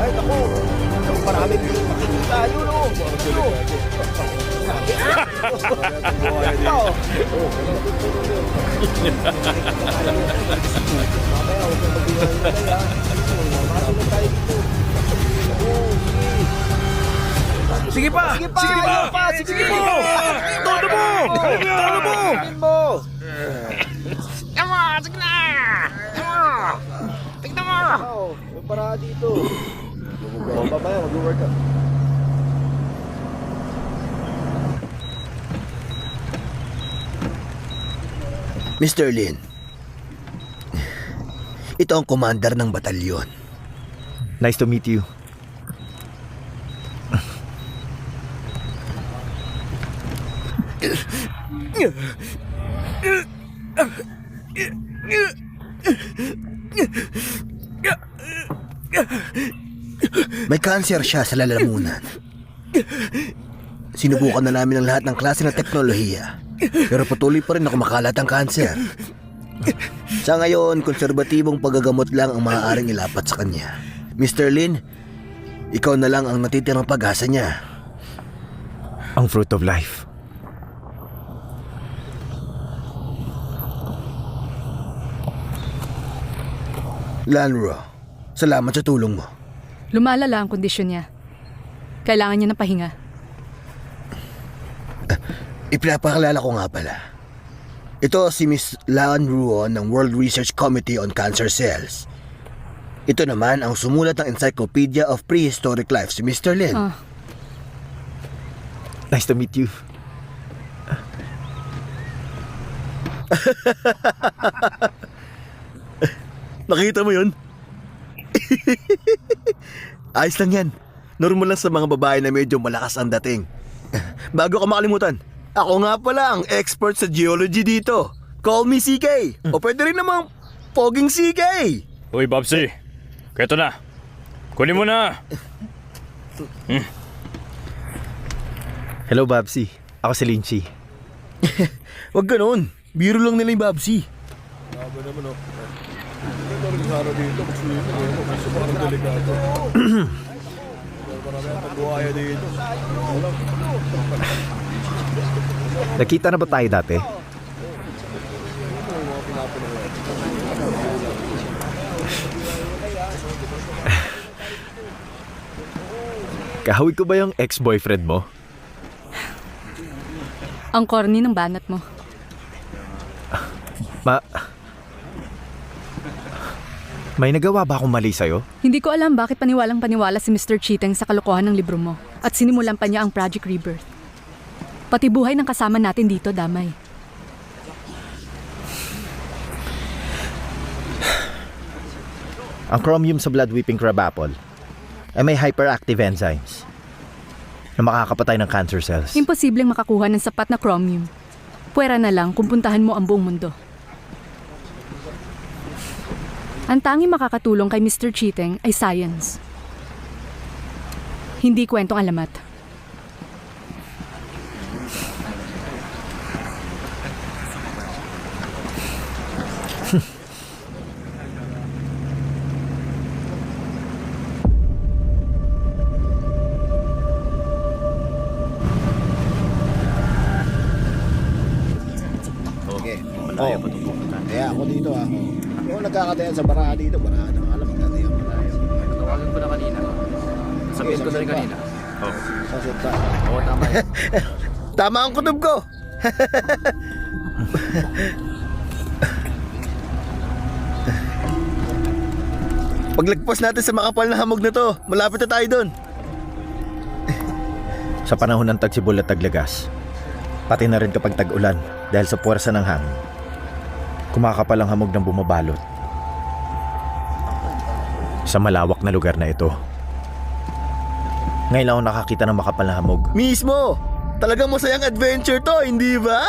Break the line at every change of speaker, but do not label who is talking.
Ay, naku. Maraming makikita yun, oh. Ito. Mamaya, huwag kang magbiwala na ha. Makasunod tayo dito.
Sige pa!
Sige pa! Sige mo!
Todo mo! Todo mo!
Tingin mo!
Tama! Sige na! Tama! Tignan mo!
May parada dito. Mamaya, mag-work ka.
Mr. Lin, ito ang commander ng batalyon.
Nice to meet you.
May cancer siya sa lalamunan. Sinubukan na namin ang lahat ng klase ng teknolohiya, pero patuloy pa rin na kumakalat ang cancer. Sa ngayon, konserbatibong paggagamot lang ang maaaring ilapat sa kanya. Mr. Lin, ikaw na lang ang natitirang pag-asa niya.
Ang fruit of life.
Lanro, salamat sa tulong mo.
Lumalala ang kondisyon niya. Kailangan niya ng pahinga.
Ipinapakalala ko nga pala. Ito si Miss Lan Ruon ng World Research Committee on Cancer Cells. Ito naman ang sumulat ng Encyclopedia of Prehistoric Life, si Mr. Lin.
Nice to meet you.
Nakita mo yun? Ayos lang yan. Normal lang sa mga babae na medyo malakas ang dating. Bago ka makalimutan, ako nga pala ang expert sa geology dito. Call me CK. O pwede rin namang poging CK.
Uy, Babsi. Keto na. Kunin mo na.
Hello, Babsi. Ako si Linchi.
Wag ganon. Biro lang nila yung Babsi.
Grabe naman, oh. Ito rin sana dito. Mag-swimming, eh. Kasi parang delikado. Marami ang pag-buhaya dito.
Nakita na ba tayo dati? Kahawig ko ba yung ex-boyfriend mo?
Ang corny ng banat mo.
May nagawa ba akong mali sa'yo?
Hindi ko alam bakit paniwalang-paniwala si Mr. Cheating sa kalokohan ng libro mo at sinimulan pa niya ang Project Rebirth. Pati buhay ng kasama natin dito, damay.
Ang chromium sa blood weeping crab apple ay may hyperactive enzymes na makakapatay ng cancer cells.
Imposibleng makakuha ng sapat na chromium. Pwera na lang kung puntahan mo ang buong mundo. Ang tanging makakatulong kay Mr. Cheating ay science. Hindi kwentong alamat.
Sige. Malayo pa itong pupunta. Kaya ako dito, ha. Yung nagkakatayan sa baraha dito, baraha ng alam, magkatayan pa tayo.
Tawagan ko na kanina. Sabihin ko na rin kanina. Oo.
Sasunta.
Oo, tama yun.
Tama ang kutob ko. Paglagpas natin sa makapal na hamog na to, malapit na tayo doon.
Sa panahon ng tagsibol at taglagas, pati na rin kapag tag-ulan dahil sa puwersa ng hangin, kumakapal ang hamog ng bumabalot. Sa malawak na lugar na ito, ngayon lang ako nakakita ng makapal na hamog.
Mismo! Talagang masayang adventure to, hindi ba?